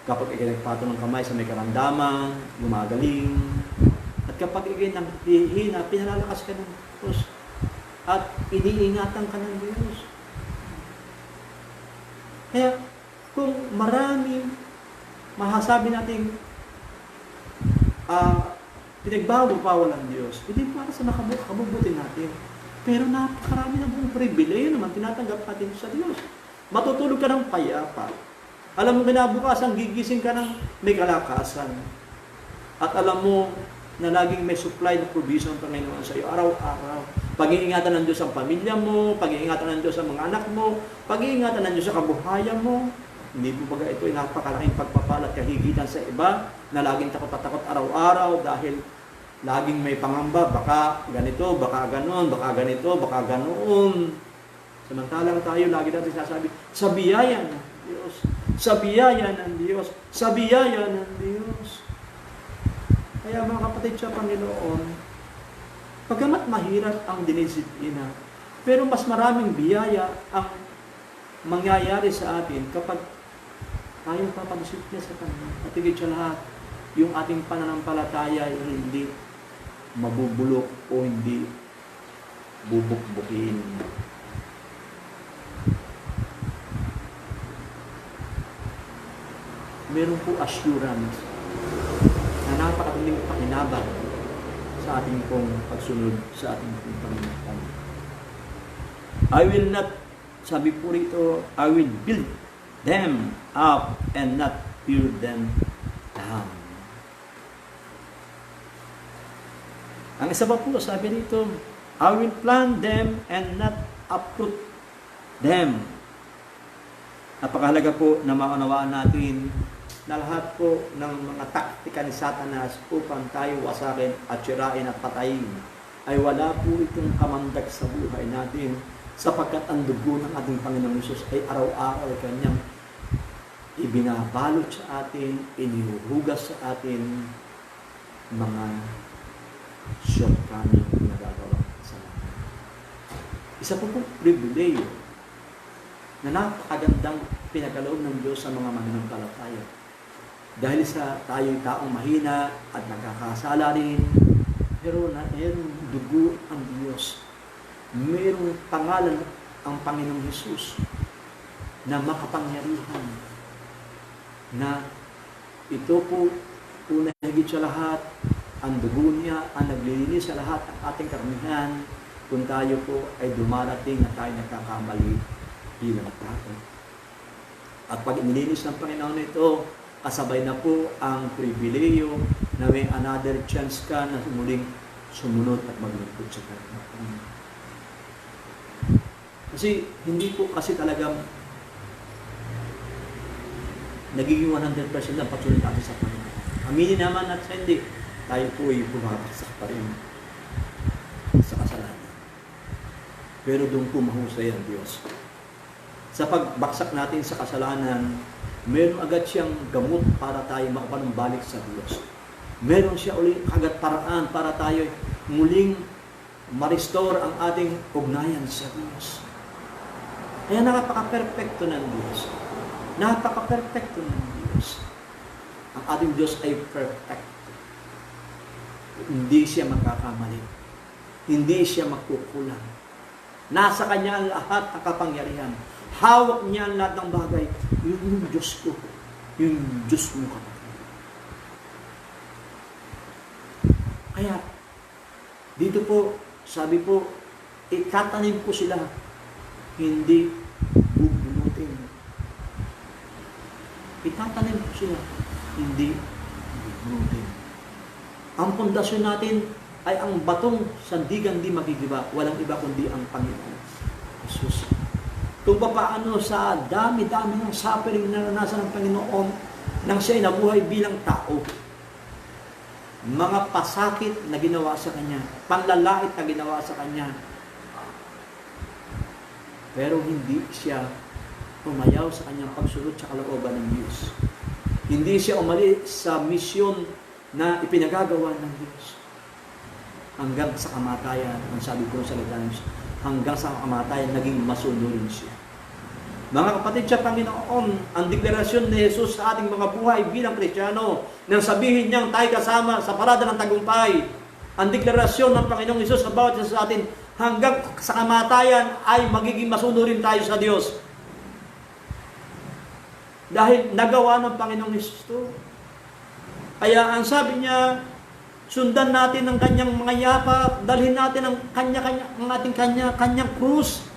kapag ikay nagpato ng kamay sa may karamdaman, gumagaling, at kapag ikay naghihina, pinalalakas ka ng Diyos, at iniingatan ka ng Diyos. Kaya, kung maraming masasabi natin pinagbawal ang Diyos, hindi para sa makabubuti natin. Pero napakarami na buong pribileyo naman tinatanggap natin sa Diyos. Matutulog ka ng payapa. Alam mo, kinabukasan, gigising ka ng may kalakasan. At alam mo na laging may supply na provision ng Panginoon sa iyo, araw-araw. Pag-iingatan ng Diyos ang pamilya mo, pag-iingatan ng Diyos ang mga anak mo, pag-iingatan ng Diyos sa kabuhayan mo. Hindi po baga ito ay napakalaking pagpapala at kahigitan sa iba na laging takot at takot araw-araw dahil laging may pangamba, baka ganito, baka ganon, baka ganito, baka ganoon. Samantalang tayo lagi natin sinasabi, sa biyaya ng Diyos, sa biyaya ng Diyos, sa biyaya ng Diyos. Kaya mga kapatid sa Panginoon, pagkamat mahirap ang dinisiplina, pero mas maraming biyaya ang mangyayari sa atin kapag tayo papag-disiplina sa Panginoon. At higit sa lahat, yung ating pananampalataya ay hindi mabubulok o hindi bubukbukin. Meron po assurance na napakadaling pakinabang sa ating pong pagsunod sa ating pong Panginoon. I will not, sabi po rito, I will build them up and not tear them down. Ang isa pa po, sabi rito, I will plant them and not uproot them. Napakahalaga po na maunawaan natin na lahat po ng mga taktika ni Satanas upang tayo wasakin at sirain at patayin ay wala po itong kamandag sa buhay natin sapagkat ang dugo ng ating Panginoong Hesus ay araw-araw kanyang ibinabalot sa atin, inihuhugas sa atin mga shortcoming na nagagawa sa lahat. Isa po po pribileyo na napakagandang pinagaloob ng Diyos sa mga mananampalataya. Dahil sa tayo'y taong mahina at nagkakasala rin, pero mayroong dugo ang Diyos. Mayroong pangalan ang Panginoong Hesus na makapangyarihan. Na ito po, una higit sa lahat, ang dugo niya ang naglilinis sa lahat ng ating karamihan kung tayo po ay dumarating na tayo nagkakamali bilang tao. At pag inilinis ng Panginoon ito, kasabay na po ang pribileyo na may another chance ka na muling sumunod at maglingkod sa Panginoon. Kasi hindi po kasi talagang nagiging 100% ang pagsunod natin sa Panginoon. Aminin naman at hindi, tayo po ay bumabagsak pa rin sa kasalanan. Pero doon po mahusay ang Diyos. Sa pagbaksak natin sa kasalanan, meron agad siyang gamot para tayo makapanumbalik sa Diyos. Meron siya ulit agad paraan para tayo muling ma-restore ang ating ugnayan sa Diyos. Kaya napaka-perfecto ng Diyos. Napaka-perfecto ng Diyos. Ang ating Diyos ay perfect. Hindi siya magkakamali. Hindi siya magkukulang. Nasa Kanya ang lahat ng kapangyarihan. Hawak niya ang lahat ng bagay. Yun yung Diyos ko. Yung Diyos mo kapatid. Kaya, dito po, sabi po, itatanim ko sila, hindi bubunutin. Itatanim ko sila, hindi bubunutin. Ang pundasyon natin ay ang batong sandigan di magigiba. Walang iba kundi ang Panginoon Jesus. Kung paano sa dami-dami ng suffering na naranasan ng Panginoon nang siya ay nabuhay bilang tao. Mga pasakit na ginawa sa Kanya, panlalait na ginawa sa Kanya. Pero hindi siya umayaw sa Kanyang pagsunod sa kalooban ng Diyos. Hindi siya umalis sa misyon na ipinagagawa ng Diyos. Hanggang sa kamatayan, ang sabi ko sa salita ng Diyos, hanggang sa kamatayan, naging masunurin siya. Mga kapatid sa Panginoon, ang deklarasyon ni Jesus sa ating mga buhay bilang Kristiyano, nang sabihin niyang tayo kasama sa parada ng tagumpay, ang deklarasyon ng Panginoong Jesus sa bawat isa sa atin, hanggang sa kamatayan ay magiging masunurin tayo sa Diyos. Dahil nagawa ng Panginoong Jesus ito. Kaya ang sabi niya, sundan natin ang kanyang mga yapak, dalhin natin ang kanyang krus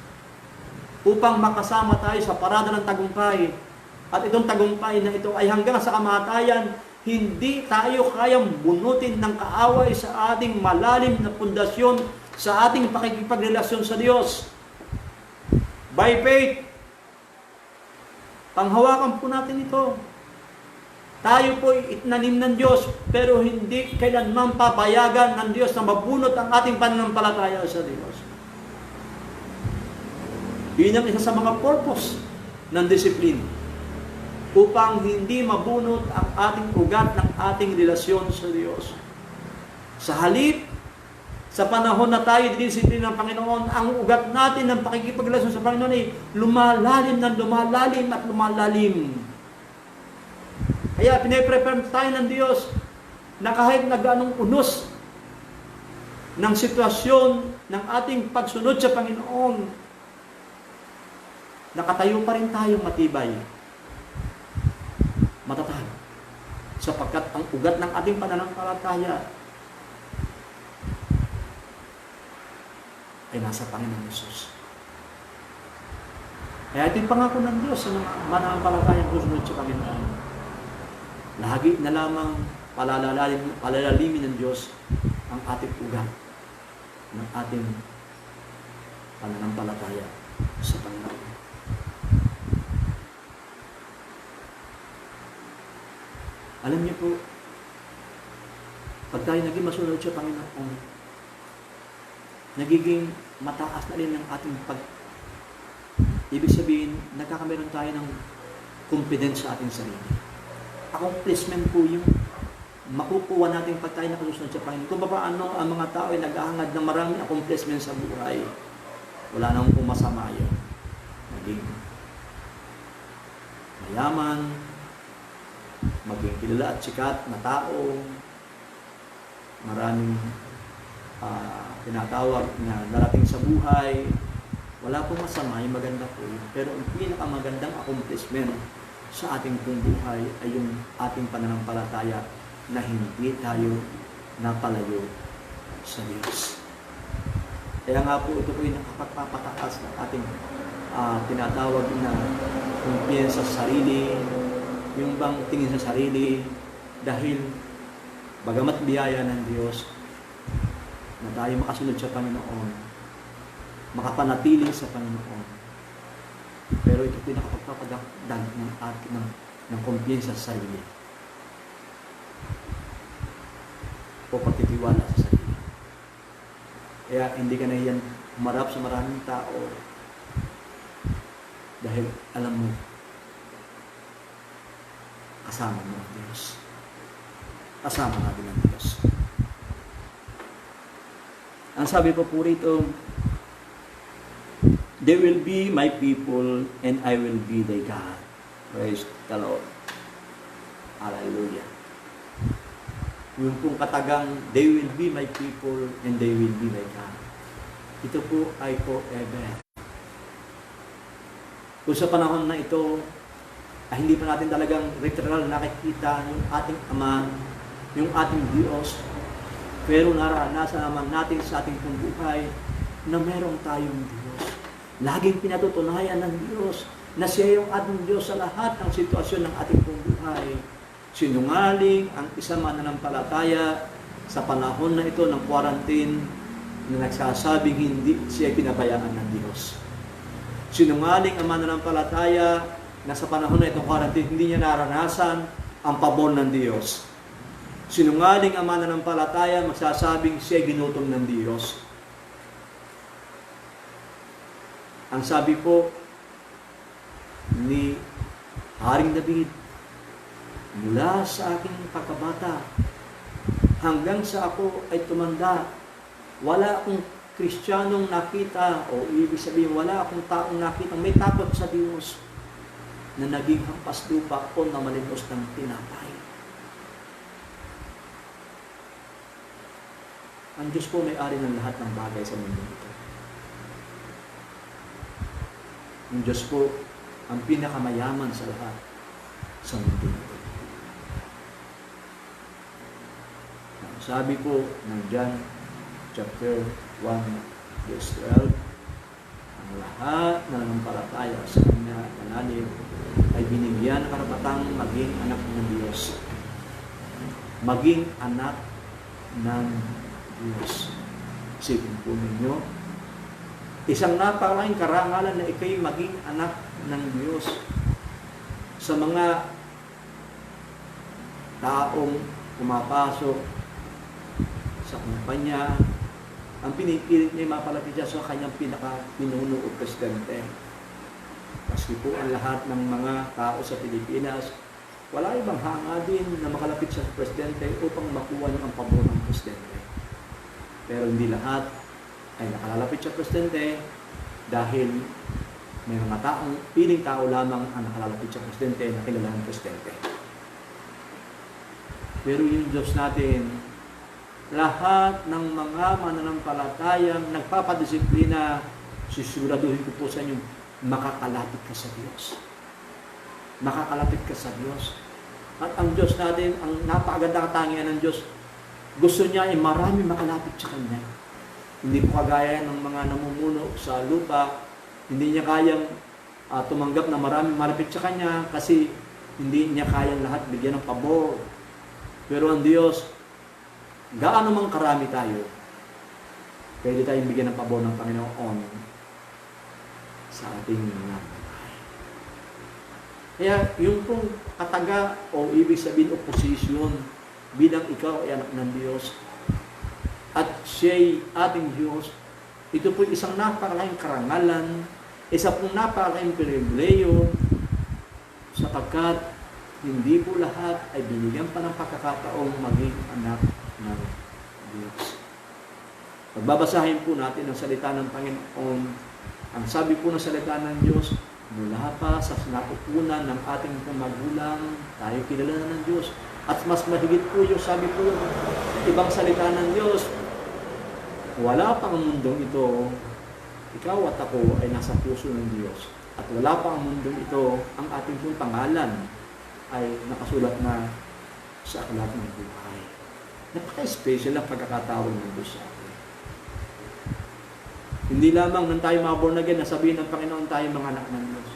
upang makasama tayo sa parada ng tagumpay. At itong tagumpay na ito ay hanggang sa kamatayan, hindi tayo kayang bunutin ng kaaway sa ating malalim na pundasyon, sa ating pakikipagrelasyon sa Diyos. By faith, panghawakan po natin ito. Tayo po itinanim ng Diyos, pero hindi kailanman papayagan ng Diyos na mabunot ang ating pananampalataya sa Diyos. Yun ang isa sa mga purpose ng discipline, upang hindi mabunot ang ating ugat ng ating relasyon sa Diyos. Sa halip, sa panahon na tayo dinisiplin ng Panginoon, ang ugat natin ng pakikipagrelasyon sa Panginoon ay lumalalim ng lumalalim at lumalalim. Kaya pinaprepare tayo ng Diyos na kahit na ganong unos ng sitwasyon ng ating pagsunod sa Panginoon, nakatayo pa rin tayong matibay, matatag, sapagkat ang ugat ng ating pananampalataya ay nasa Panginoon Hesus. Kaya ito yung pangako ng Diyos sa mga mananampalatayang susunod sa Panginoon. Lagi na lamang palalalimin ng Diyos ang ating ugat ng ating pananampalataya sa Panginoon. Alam niyo po, pag tayo naging masunod sa Panginoon, nagiging mataas na rin ang ating ibig sabihin, nagkakameron tayo ng confidence sa ating sarili. Accomplishment po yung makukuha natin pag tayo nakasunod sa Panginoon. Kung paano ang mga tao ay naghahangad ng maraming accomplishment sa buhay, wala nang pumasama yun. Naging mayaman, maging kilala at sikat na tao, maraming tinatawag na darating sa buhay, wala pong masama, yung maganda po yun. Pero ang pinakamagandang accomplishment sa ating pong buhay ay yung ating pananampalataya na hindi tayo napalayo sa Diyos. Kaya nga po ito po yung nakapagpapataas ng ating tinatawag na kumpiyansa sa sarili, yung bang tingin sa sarili, dahil bagamat biyaya ng Diyos na tayo makasunod sa Panginoon, makapanatili sa Panginoon, pero ito pinakapagpapadagdag ng kumpiyansa sa sarili o pagtitiwala sa sarili. Kaya hindi ka nahiyan humarap sa maraming tao dahil alam mo kasama mo ang Diyos. Kasama natin ang Diyos. Ang sabi po rito, they will be my people and I will be their God. Praise the Lord. Hallelujah. Yung pong katagang, they will be my people and they will be my God. Ito po ay forever. Kung sa panahon na ito, hindi pa natin talagang literal nakikita yung ating Ama, yung ating Diyos, pero naranasan naman natin sa ating buhay na meron tayong Diyos. Laging pinatutunayan ng Diyos na siya yung ating Diyos sa lahat ng sitwasyon ng ating buhay. Sinungaling ang isang mananampalataya sa panahon na ito ng quarantine na nagsasabing hindi siya pinabayaan ng Diyos. Sinungaling ang mananampalataya na sa panahon na itong quarantine, hindi niya naranasan ang pabor ng Diyos. Sinungaling ang mananampalataya, magsasabing siya ginutom ng Diyos. Ang sabi po ni Haring David, mula sa aking pagkabata hanggang sa ako ay tumanda, wala akong Kristiyanong nakita, o ibig sabihin, wala akong taong nakita may takot sa Diyos na naging hampas lupa o na malimos ng tinapay. Ang Diyos po may-ari ng lahat ng bagay sa mundo ito. Ang Diyos po ang pinakamayaman sa lahat sa mundo ito. Sabi po ng John chapter 1 verse 12, ang lahat na nanampalataya sa Kanya, manalig ay binigyan ng karapatang maging anak ng Diyos. Maging anak ng Diyos. Isipin po ninyo, isang napakalaking karangalan na ikaw'y maging anak ng Diyos. Sa mga taong pumapasok sa kumpanya, ang pinipilit niya mapalapit siya sa kanyang pinaka-pinuno o presidente. Kasi po ang lahat ng mga tao sa Pilipinas, wala ibang hanga din na makalapit sa presidente upang makuha niya ang pabor ng presidente. Pero hindi lahat ay nakalalapit sa presidente dahil may mga taong, piling tao lamang ang nakalalapit sa presidente na kilala ng presidente. Pero yung Diyos natin, lahat ng mga mananampalatayang nagpapadisiplina, sisiguraduhin ko po sa inyo, makakalapit ka sa Diyos. Makakalapit ka sa Diyos. At ang Diyos natin, ang napakagandang katangian ng Diyos, gusto niya ay marami makalapit sa Kanya. Hindi po kagaya ng mga namumuno sa lupa, hindi niya kayang tumanggap na marami malapit sa Kanya kasi hindi niya kayang lahat bigyan ng pabor. Pero ang Diyos, gaano mang karami tayo, pwede tayong bigyan ng pabor ng Panginoon sa ating mga buhay. Kaya yung pong kataga o ibig sabihin opposition bilang ikaw ay anak ng Diyos at siya'y ating Diyos, ito po isang napakalaking karangalan, isa pong napakalaking pribileyo sapagkat hindi po lahat ay binigyan pa ng pagkakataong maging anak ng Diyos. Pagbabasahin po natin ang salita ng Panginoon. Ang sabi po ng salita ng Diyos, mula pa sa natutunan ng ating magulang, tayo kilala na ng Diyos. At mas mahigit po yung sabi po ng ibang salita ng Diyos, wala pang mundong ito, ikaw at ako ay nasa puso ng Diyos. At wala pang mundong ito, ang ating pong pangalan ay nakasulat na sa aklat ng buhay. Napaka-special ang pagkakatawag ng Diyos sa atin. Hindi lamang nang tayo mga born again, nasabihin ng Panginoon tayo mga anak ng Diyos.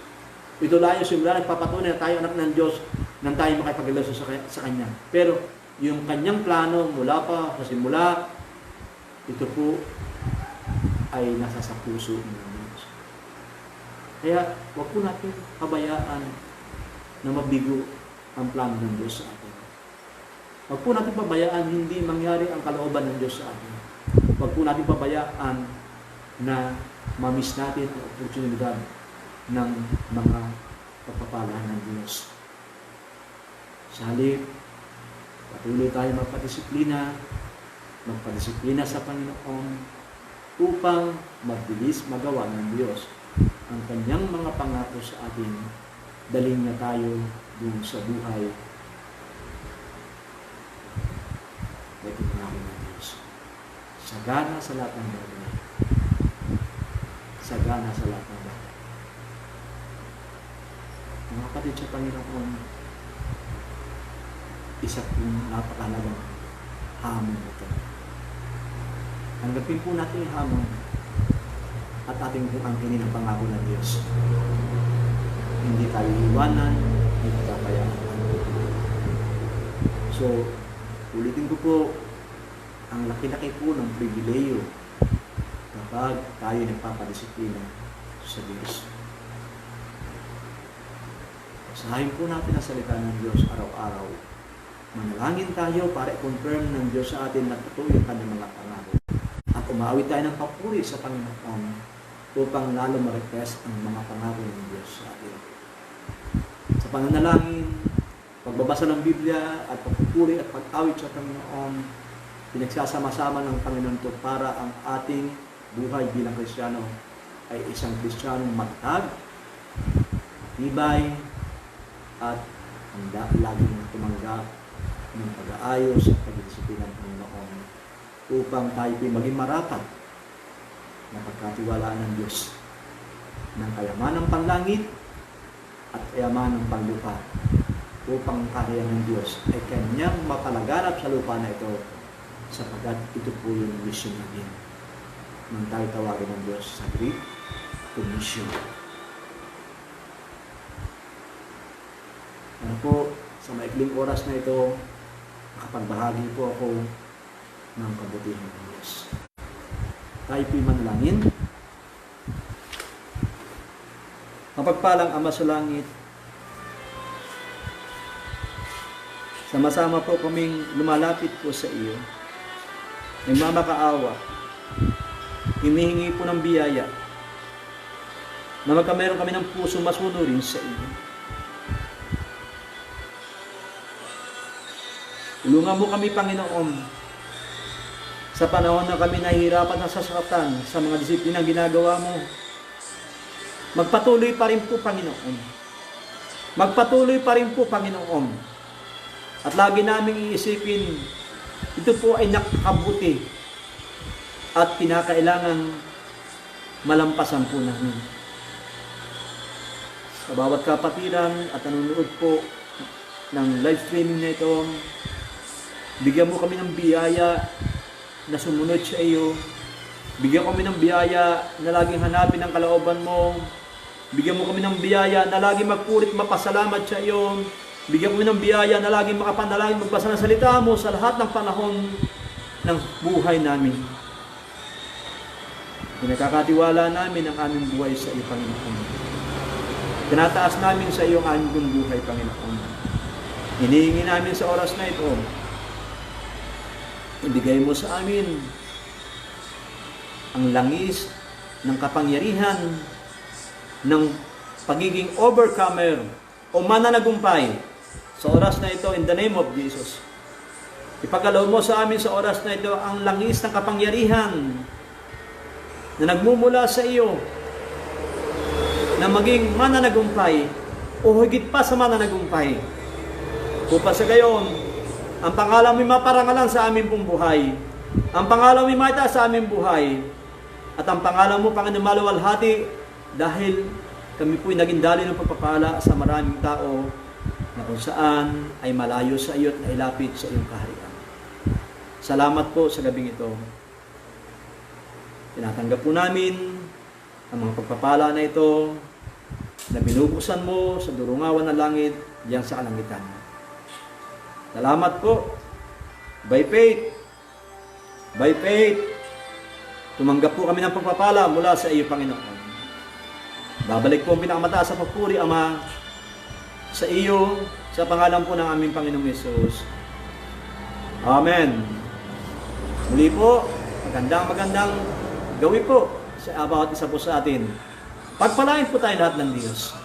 Ito lang yung simula, nagpapatunay na tayo anak ng Diyos nang tayo makipaglaso sa Kanya. Pero yung Kanyang plano mula pa sa simula, ito po ay nasa sa puso ng Diyos. Kaya huwag po natin pabayaan na mabigo ang plano ng Diyos sa atin. Huwag po natin pabayaan hindi mangyari ang kalooban ng Diyos sa atin. Huwag po natin pabayaan na mamiss natin ang oportunidad ng mga pagpapala ng Diyos. Sa halip, patuloy tayo magpadisiplina sa Panginoon upang mabilis magawa ng Diyos ang Kanyang mga pangako sa atin. Daling na tayo dun sa buhay. Ito pangako ng Diyos. Sagana sa lahat ng bagay. Sagana sa lahat ng bagay. Mga kapatid sa Panginoon, isa pong napakalagang hamon ito. Tanggapin po natin yung hamon at ating pong angkinin ang pangako ng Diyos. Hindi tayo iwanan, hindi tayo pabayaan. So, ulitin ko po, ang laki-laki po ng pribileyo kapag tayo nagpapadisiplina sa Diyos. Basahin po natin ang salita ng Diyos araw-araw. Manalangin tayo para i-confirm ng Diyos sa atin na totoo yung kanyang mga pangako. At umawit tayo ng papuri sa Panginoon upang lalo ma-request ang mga pangako ng Diyos sa atin. Sa pananalangin, pagbabasa ng Biblia at pagpupuri at pag-awit sa Panginoon, pinagsasama-sama ng Panginoon ito para ang ating buhay bilang Kristiyano ay isang Kristiyanong matatag, tibay, at handa laging tumanggap ng pag-aayos at pagdisiplina ng Panginoon upang tayo maging marapat na pagkatiwalaan ng Diyos ng kayamanang panlangit at kayamanang panglupa upang kaya ng Diyos ay Kanyang mapalaganap sa lupa na ito sapagkat ito po yung mission natin nang tayo tawagin ng Diyos sa Great Commission. Ano po, sa maikling oras na ito, nakapagbahagi po ako ng kabutihan ng Diyos. Tayo po'y manalangin. Mapagpalang Ama sa langit, sama-sama po kaming lumalapit po sa iyo. Nagmamakaawa, hinihingi po ng biyaya, na magkameron kami ng puso masunurin sa iyo. Tulungan mo kami, Panginoon, sa panahon na kami nahihirapan at sasaktan sa mga disiplinang ginagawa mo. Magpatuloy pa rin po, Panginoon. Magpatuloy pa rin po, Panginoon. At lagi naming iisipin, ito po ay nakakabuti at kinakailangang malampasan po namin. Sa bawat kapatiran at nanonood po ng live streaming na ito, bigyan mo kami ng biyaya na sumunod sa iyo. Bigyan kami ng biyaya na laging hanapin ang kalooban mo. Bigyan mo kami ng biyaya na laging magpurit mapasalamat sa iyo. Bigyan kami ng biyaya na laging makapanalangin magbasa ng salita mo sa lahat ng panahon ng buhay namin. Pinagkakatiwala namin ang aming buhay sa iyo, Panginoon. Tinataas namin sa iyo ang aming buhay, Panginoon. Hinihingi namin sa oras na ito, ibigay mo sa amin ang langis ng kapangyarihan ng pagiging overcomer o mananagumpay sa oras na ito in the name of Jesus. Ipagkaloob mo sa amin sa oras na ito ang langis ng kapangyarihan na nagmumula sa iyo na maging mananagumpay o higit pa sa mananagumpay. Upang sa gayon, ang pangalan mo maparangalan sa aming pong buhay. Ang pangalan mo maitaas sa aming buhay. At ang pangalan mo, Panginoon, maluwalhati dahil kami po'y naging dali ng pagpapala sa maraming tao na kung saan ay malayo sa iyo at nailapit sa iyong kaharian. Salamat po sa gabing ito. Tinatanggap po namin ang mga pagpapala na ito na binubuksan mo sa durungawan ng langit diyan sa kalangitan. Salamat po. By faith, tumanggap po kami ng pagpapala mula sa iyo, Panginoon. Babalik po ang pinakamataas sa papuri, Ama, sa iyo, sa pangalan po ng aming Panginoong Yesus. Amen. Muli po, magandang gawi po sa bawat isa po sa atin. Pagpalain po tayo lahat ng Diyos.